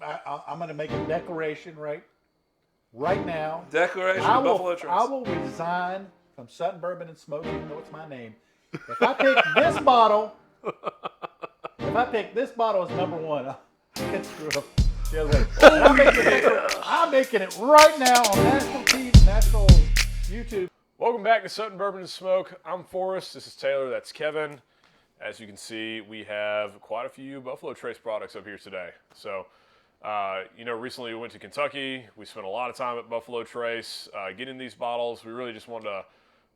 I'm going to make a declaration right now. Declaration of Buffalo Trace. I will resign from Sutton Bourbon and Smoke, even though it's my name. If I pick this bottle, as number one, I'll get screwed up the other way. I'm making it right now on national TV, national YouTube. Welcome back to Sutton Bourbon and Smoke. I'm Forrest. This is Taylor. That's Kevin. As you can see, we have quite a few Buffalo Trace products up here today. So, recently we went to Kentucky. We spent a lot of time at Buffalo Trace getting these bottles. We really just wanted to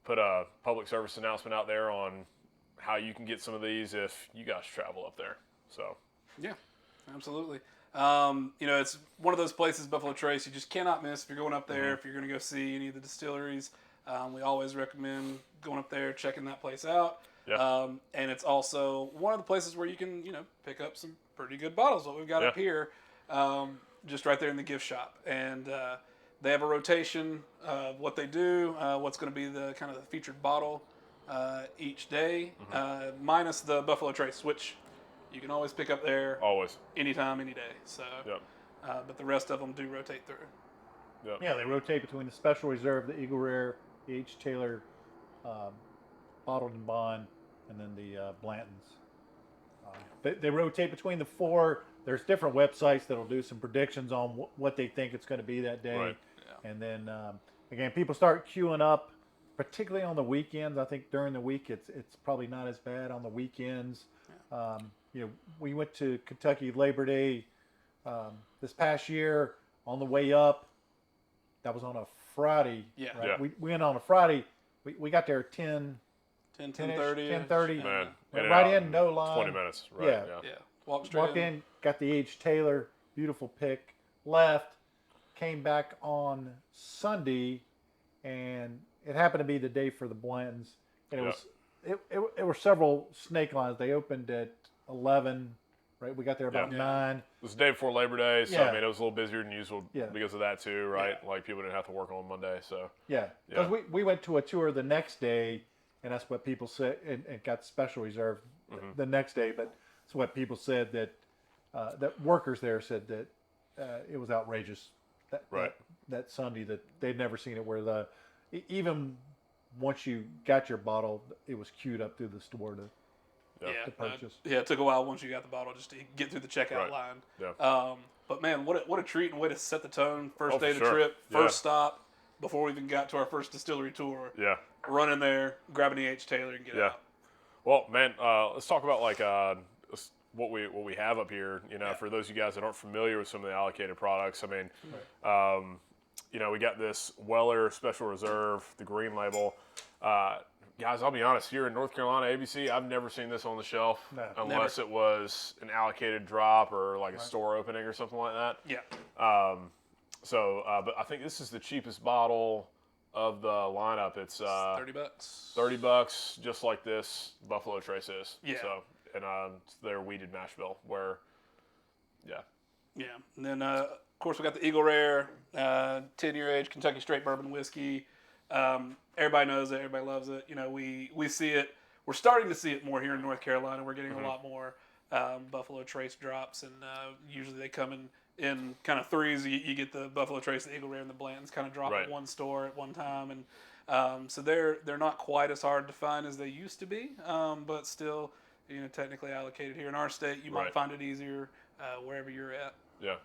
put a public service announcement out there on how you can get some of these if you guys travel up there. So, yeah, absolutely. It's one of those places, Buffalo Trace, you just cannot miss if you're going up there, if you're going to go see any of the distilleries. We always recommend going up there, checking that place out. Yeah. And it's also one of the places where you can, pick up some pretty good bottles. What we've got up here, just right there in the gift shop. And they have a rotation of what they do, what's going to be the kind of the featured bottle each day, minus the Buffalo Trace, which you can always pick up there. Always. Anytime, any day. So, but the rest of them do rotate through. Yep. Yeah, they rotate between the Special Reserve, the Eagle Rare, the H. Taylor, Bottled and Bond, and then the Blantons. They rotate between the four. There's different websites that'll do some predictions on what they think it's going to be that day. Right. Yeah. And then, again, people start queuing up, particularly on the weekends. I think during the week it's probably not as bad on the weekends. Yeah. We went to Kentucky Labor Day this past year on the way up. That was on a Friday. Yeah. Right? Yeah. We went on a Friday. We got there at 10:30. 10:30. Man, Right in, no line. 20 minutes. Right. Yeah. Yeah. Walk straight Walked in, got the H. Taylor, beautiful pick, left, came back on Sunday, and it happened to be the day for the Blantons. And it were several snake lines. They opened at 11, right? We got there about 9. It was the day before Labor Day, so I mean, it was a little busier than usual because of that too, right? Yeah. Like people didn't have to work on Monday, so. Yeah, because we went to a tour the next day, and that's what people said, and got Special Reserve the next day, but it's what people said that workers there said that it was outrageous that Sunday, that they'd never seen it where even once you got your bottle, it was queued up through the store to purchase. It took a while once you got the bottle just to get through the checkout line. Yeah. But man, what a treat and way to set the tone. First day of the sure. trip, first stop, before we even got to our first distillery tour. Yeah. Run in there, grab an H. Taylor, and get out. Well, man, let's talk about like what we have up here. For those of you guys that aren't familiar with some of the allocated products, I mean, we got this Weller Special Reserve, the green label. Guys, I'll be honest, here in North Carolina, ABC, I've never seen this on the shelf unless it was an allocated drop or like a store opening or something like that. Yeah. But I think this is the cheapest bottle of the lineup. It's $30. $30, just like this Buffalo Trace is. Yeah. So, and it's their weeded mash bill, where, Yeah. And then, of course, we got the Eagle Rare, 10-year age Kentucky straight bourbon whiskey. Everybody knows it. Everybody loves it. We see it. We're starting to see it more here in North Carolina. We're getting a lot more Buffalo Trace drops, and usually they come in kind of threes. You get the Buffalo Trace, the Eagle Rare, and the Blantons kind of drop at one store at one time, and so they're not quite as hard to find as they used to be, but still, technically allocated here in our state. You might find it easier wherever you're at. Yeah.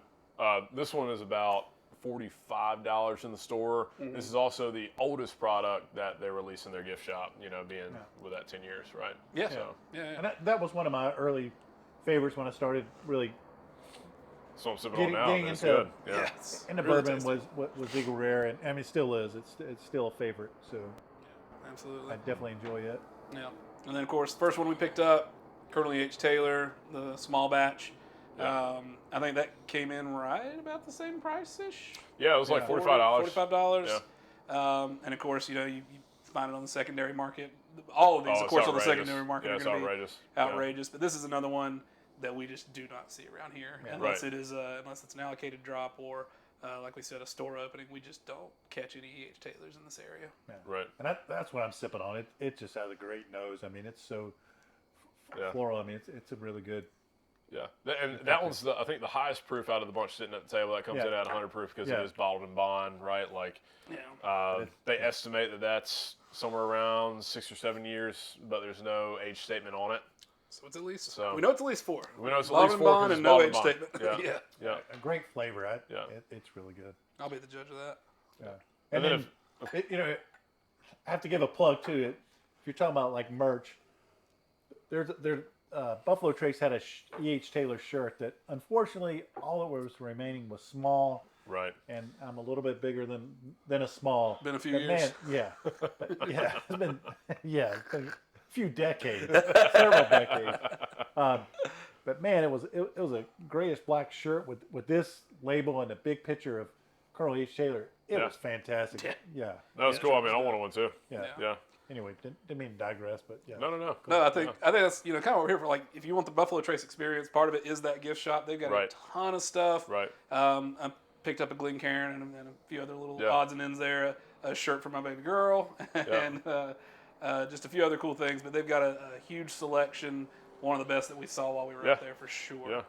This one is about $45 in the store. This is also the oldest product that they release in their gift shop, being with that 10 years, right? Yeah. So, And that was one of my early favorites when I started really so I'm sipping on now. getting It's into good. Yeah. Yes. And the Really bourbon tasty. was Eagle Rare, and I mean, it still is. It's still a favorite, so Absolutely. I definitely enjoy it. Yeah. And then, of course, the first one we picked up, Colonel H. Taylor, the small batch. Yeah. I think that came in right about the same price-ish. Yeah, it was like $45. $45. Yeah. And, of course, you find it on the secondary market. All of these, of course, on the secondary market are going to be outrageous. But this is another one that we just do not see around here, unless it's an allocated drop or, like we said, a store opening. We just don't catch any E.H. Taylors in this area. Yeah. Right. And that's what I'm sipping on. It just has a great nose. I mean, it's so floral. I mean, it's a really good Yeah, and that one's I think the highest proof out of the bunch sitting at the table. That comes in at 100 proof because it is bottled in bond, right? Like, they estimate that that's somewhere around 6 or 7 years, but there's no age statement on it. So it's at least we know it's at least 4. We know it's at bottled least in 4 bond because and it's no bottled in age bond. statement. Yeah. A great flavor. It's really good. I'll be the judge of that. Yeah. And then I have to give a plug too. If you're talking about like merch, there's Buffalo Trace had a E.H. Taylor shirt that unfortunately all that was remaining was small. Right. And I'm a little bit bigger than a small. Been a few but years. Man, it's been a few decades, several decades. But man, it was a grayish black shirt with this label and a big picture of Colonel H. Taylor. It was fantastic. Yeah. That was cool. I mean, I wanted one too. Yeah. Anyway, didn't mean to digress, but yeah. No. No, I think that's kind of what we're here for. Like, if you want the Buffalo Trace experience, part of it is that gift shop. They've got a ton of stuff. Right. I picked up a Glencairn and a few other little odds and ends there. A shirt for my baby girl, and just a few other cool things. But they've got a huge selection. One of the best that we saw while we were up there for sure. Yeah.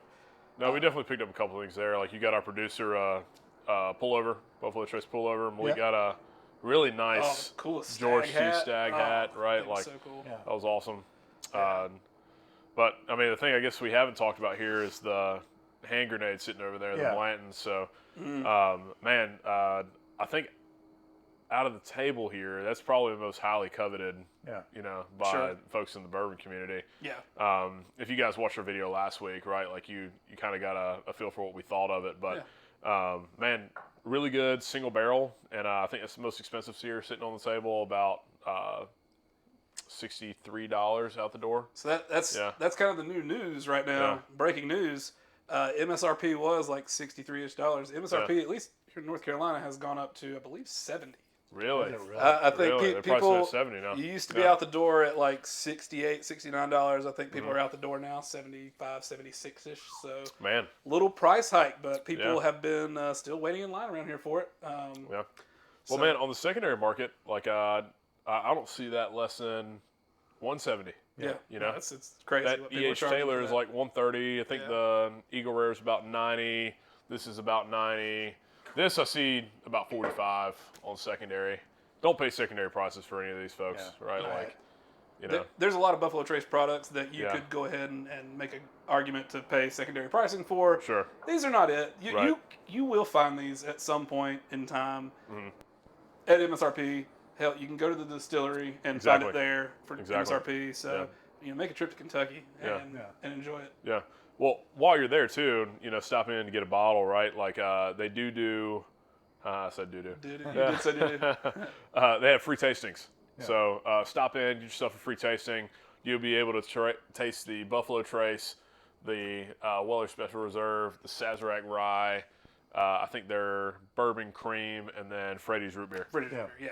No, we definitely picked up a couple things there. Like, you got our producer pullover, Buffalo Trace pullover, and we got a really nice George T. Stag hat, right? Like, so cool. That was awesome. But I mean, the thing I guess we haven't talked about here is the hand grenade sitting over there, the Blanton. So, I think out of the table here, that's probably the most highly coveted, by folks in the bourbon community. Yeah. If you guys watched our video last week, right, like you kind of got a feel for what we thought of it. But, really good single barrel. And I think it's the most expensive here sitting on the table, about $63 out the door. So that's kind of the new news right now. Yeah. Breaking news. MSRP was like $63-ish. MSRP, at least here in North Carolina, has gone up to, I believe, 70. Really? I think They're people at 70 now. You used to be out the door at like $68, $69. I think people are out the door now 75, 76-ish. So little price hike, but people have been still waiting in line around here for it. Well, man, on the secondary market, like I don't see that less than 170. Yeah, it's crazy. That E.H. Taylor is like 130. I think the Eagle Rare is about 90. This is about 90. This I see about 45 on secondary. Don't pay secondary prices for any of these folks, right? Like, there's a lot of Buffalo Trace products that you could go ahead and make an argument to pay secondary pricing for. Sure. These are not it. You will find these at some point in time at MSRP. Hell, you can go to the distillery and find it there for MSRP. So, make a trip to Kentucky and enjoy it. Yeah. Well, while you're there too, stop in to get a bottle, right? Like they do. I said do. You did say do. They have free tastings. Yeah. So stop in, get yourself a free tasting. You'll be able to taste the Buffalo Trace, the Weller Special Reserve, the Sazerac Rye. I think they're Bourbon Cream, and then Freddy's Root Beer.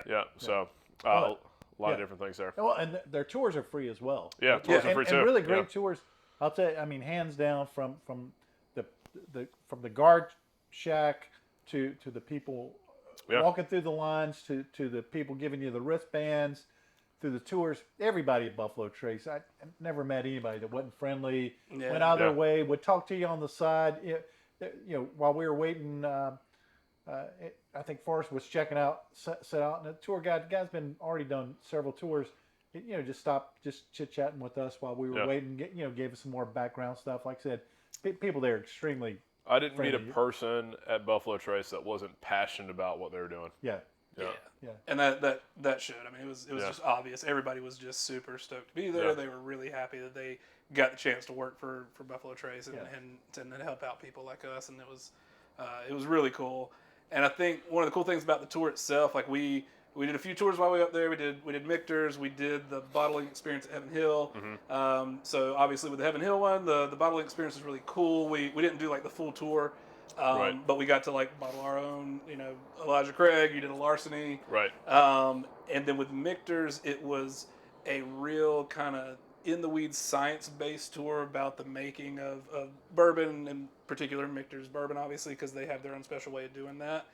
Yeah. So a lot of different things there. Well, and their tours are free as well. Yeah, tours are free too. And really great tours. I'll tell you, I mean, hands down from the guard shack to the people walking through the lines to the people giving you the wristbands, through the tours. Everybody at Buffalo Trace, I never met anybody that wasn't friendly, went out of their way, would talk to you on the side. While we were waiting, I think Forrest was checking out, set out, and the tour guide's been already done several tours. Just stopped, just chit-chatting with us while we were waiting, gave us some more background stuff. Like I said, people there are extremely I didn't friendly. meet a person at Buffalo Trace that wasn't passionate about what they were doing. Yeah. And that showed. I mean, it was just obvious. Everybody was just super stoked to be there. Yeah. They were really happy that they got the chance to work for Buffalo Trace and help out people like us. And it was really cool. And I think one of the cool things about the tour itself, like we did a few tours while we were up there. We did Michter's. We did the bottling experience at Heaven Hill. Mm-hmm. So obviously with the Heaven Hill one, the bottling experience was really cool. We didn't do like the full tour, but we got to like bottle our own. Elijah Craig. You did a Larceny. Right. And then with Michter's, it was a real kind of in the weeds science-based tour about the making of bourbon, in particular Michter's bourbon, obviously, because they have their own special way of doing that.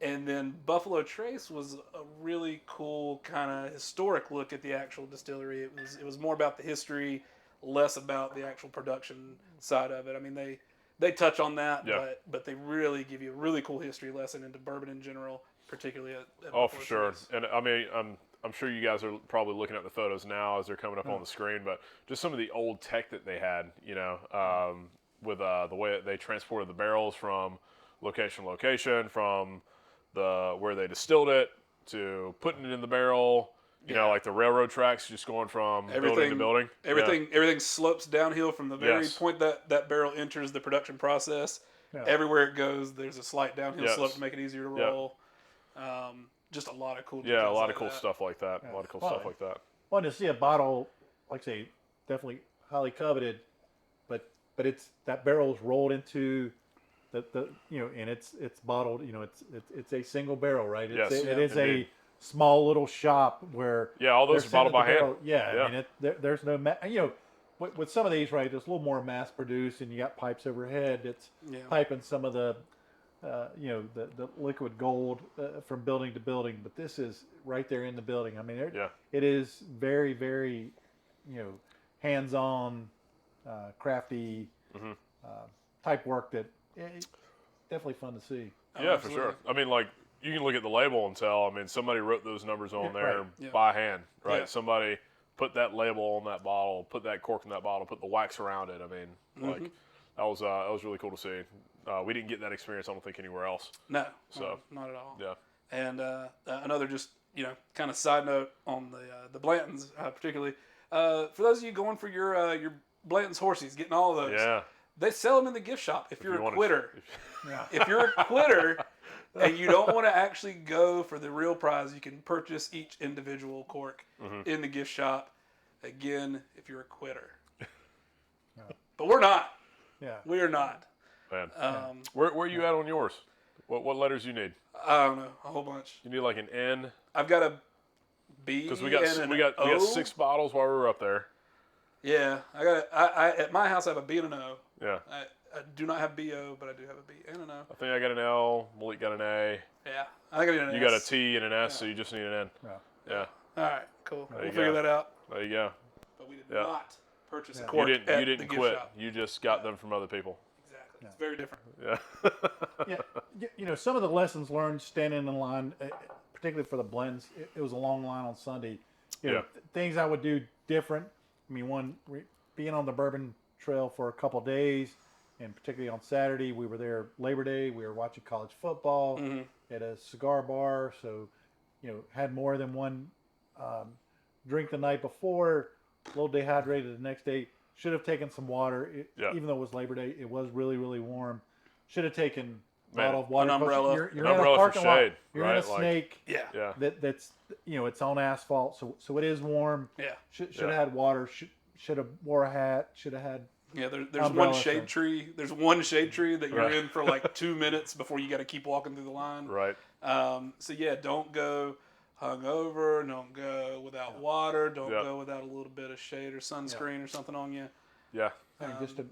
And then Buffalo Trace was a really cool kind of historic look at the actual distillery. It was more about the history, less about the actual production side of it. I mean, they touch on that, but they really give you a really cool history lesson into bourbon in general, particularly at Oh, Buffalo for sure. Trace. And I mean, I'm sure you guys are probably looking at the photos now as they're coming up on the screen, but just some of the old tech that they had, with the way that they transported the barrels from location to location, from where they distilled it to putting it in the barrel. You know, like the railroad tracks, just going from building to building. Everything slopes downhill from the very point that barrel enters the production process. Yeah. Everywhere it goes, there's a slight downhill slope to make it easier to roll. Just a lot of cool. Yeah, a lot of cool stuff like that. A lot of cool stuff like that. Well, to see a bottle, like I say, definitely highly coveted, but it's that barrel's rolled into the and it's bottled. It's a single barrel, right? It is a small little shop where all those are bottled by hand. I mean, there's no with some of these, right? It's a little more mass produced, and you got pipes overhead. It's piping some of the the liquid gold from building to building, but this is right there in the building. I mean, it is very, very, hands-on, crafty type work that definitely fun to see. Yeah, for sure. I mean, like, you can look at the label and tell, I mean, somebody wrote those numbers on there by hand, right? Yeah. Somebody put that label on that bottle, put that cork in that bottle, put the wax around it. I mean, like, that was really cool to see. We didn't get that experience, I don't think, anywhere else. No, so not at all. Yeah. And another just kind of side note on the Blantons, particularly for those of you going for your Blanton's horsies, getting all of those. They sell them in the gift shop. If you're a quitter, if you're a quitter and you don't want to actually go for the real prize, you can purchase each individual cork in the gift shop. Again, if you're a quitter. But we're not. Yeah, we are not. Man. Where are you at on yours? What letters you need? I don't know, a whole bunch. You need like an N. I've got a B. Because we got 6 bottles while we were up there. Yeah, I at my house I have a B and an O. Yeah. I do not have BO, but I do have a B and an O. I think I got an L. Malik got an A. Yeah, I think I need an S. You got a T and an S, so you just need an N. Yeah. All right, cool. We'll figure that out. There you go. But we did not purchase a cork. You didn't quit. Shop. You just got them from other people. Exactly. It's very different. Yeah. Some of the lessons learned standing in line, particularly for the blends, it was a long line on Sunday. Things I would do different. I mean, being on the Bourbon Trail for a couple of days, and particularly on Saturday, we were there Labor Day. We were watching college football at a cigar bar, so had more than one drink the night before. A little dehydrated the next day. Should have taken some water. Even though it was Labor Day, it was really, really warm. Should have taken a bottle of water. An umbrella. You're in a parking lot. You're right? in a snake. That's it's on asphalt, so it is warm. Yeah. Should have had water. Should have wore a hat. Should have had. Yeah, there's one shade tree. There's one shade tree that you're in for like 2 minutes before you got to keep walking through the line. Right. So don't go hungover. Don't go without water. Don't go without a little bit of shade or sunscreen or something on you. Yeah. Just to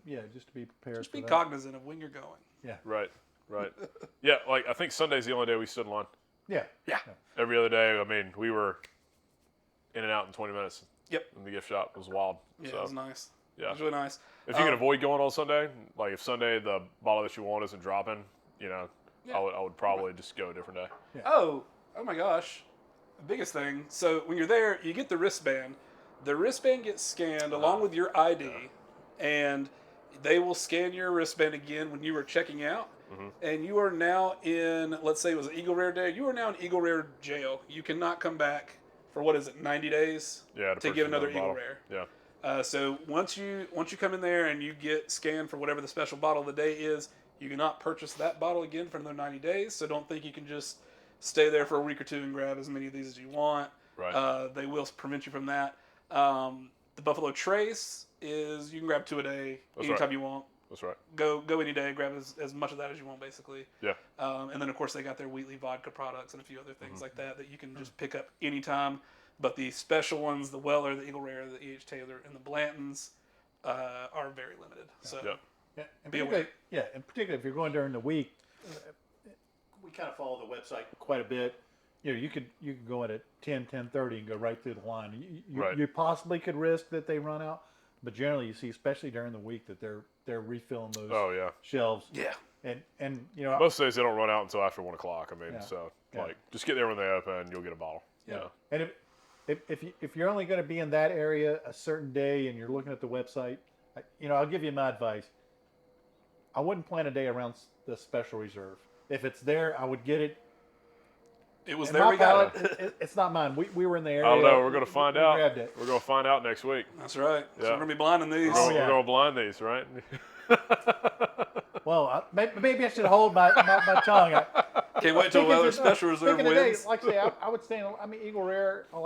be prepared. Just be cognizant of when you're going. Yeah. Right. Yeah. Like I think Sunday's the only day we stood in line. Yeah. Every other day, I mean, we were in and out in 20 minutes. Yep. In the gift shop. It was wild. Yeah, it was nice. Yeah. It was really nice. If you can avoid going on Sunday, like if Sunday the bottle that you want isn't dropping, I would probably just go a different day. Yeah. Oh my gosh. The biggest thing. So when you're there, you get the wristband. The wristband gets scanned along with your ID, and they will scan your wristband again when you were checking out. And you are now in, let's say it was an Eagle Rare day, you are now in Eagle Rare jail. You cannot come back for 90 days to get another Eagle Rare. Yeah. So once you come in there and you get scanned for whatever the special bottle of the day is, you cannot purchase that bottle again for another 90 days. So don't think you can just stay there for a week or two and grab as many of these as you want. Right. They will prevent you from that. The Buffalo Trace is you can grab 2 a day anytime you want. That's right. Go any day, grab as much of that as you want, basically. Yeah. And then, of course, they got their Wheatley vodka products and a few other things like that you can just pick up anytime. But the special ones, the Weller, the Eagle Rare, the E.H. Taylor, and the Blantons are very limited. So and particularly if you're going during the week, we kind of follow the website quite a bit. You could go in at 10:30 and go right through the line. You possibly could risk that they run out, But generally, you see, especially during the week, that they're refilling those Oh yeah. shelves. Yeah. And you know, Most days they don't run out until after 1 o'clock. I mean, Yeah. so Yeah. like just get there when they open, you'll get a bottle. Yeah. and if you're only going to be in that area a certain day and you're looking at the website, you know, I'll give you my advice. I wouldn't plan a day around the special reserve. If it's there, I would get it. It was In there. my We got palate, it. it's not mine. We were in the area. I don't know. We're gonna find we out. grabbed it. We're gonna find out next week. That's right. So Yeah. we're gonna be blinding these. Oh, yeah. We're gonna blind these, right? Well, maybe I should hold my tongue. Can't wait till another Speaking of- special reserve speaking of days, wins. like I say, I would stay in. I mean, Eagle Rare. I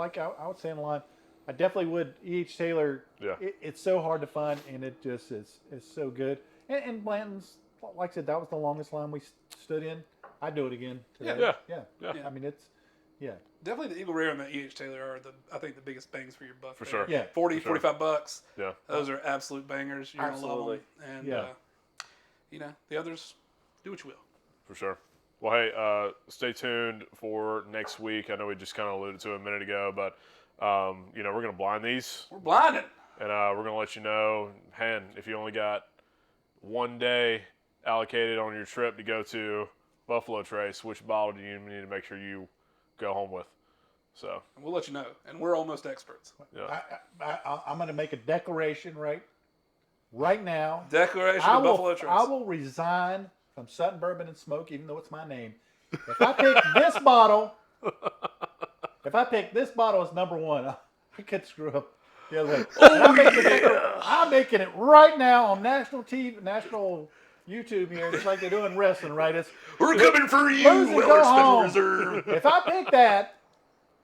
would stay in line. I definitely would. E.H. Taylor. Yeah. It's so hard to find, and it just is so good. And Blanton's, like I said, that was the longest line we stood in. I'd do it again today. Yeah. Yeah. Yeah. I mean, it's Definitely the Eagle Rare and the E.H. Taylor are I think the biggest bangs for your buck. For there. sure. Yeah. 40, For sure. $45. Yeah. Those are absolute bangers. You're going to love Absolutely. them. And, Yeah. you know, the others, do what you will. For sure. Well, hey, stay tuned for next week. I know we just kind of alluded to it a minute ago, but you know, we're gonna blind these, We're blinding. and we're gonna let you know, man, if you only got 1 day allocated on your trip to go to Buffalo Trace, which bottle do you need to make sure you go home with? So And we'll let you know. And we're almost experts. yeah, I'm going to make a declaration right now. Declaration I of Buffalo will, Trace. I will resign from Sutton Bourbon and Smoke, even though it's my name. If I pick this bottle, as number one, I could screw up the other way. I'm making it right now on national TV, national YouTube here, just like they do in wrestling, right? It's, We're coming for you, Lose and Weller go Special home. Reserve. if I pick that,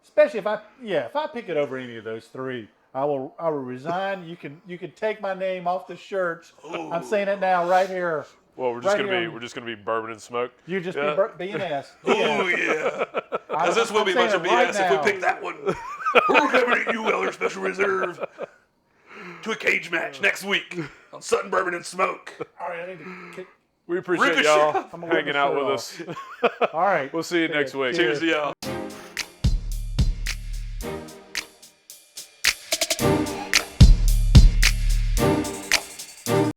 especially if I pick it over any of those three, I will resign. You can take my name off the shirts. I'm saying it now, right here. well, we're just Right here. we're just gonna be bourbon and smoke. You just Yeah. be an ass. Oh, yeah. Because this will be a bunch of BS if we pick that one. We're coming at you, Weller Special Reserve, to a cage match next week on Sutton Bourbon and Smoke. All right, I need to kick. We appreciate Ricochet. y'all I'm gonna hanging rip out my with shirt us. All right. We'll see you next week. Cheers to y'all.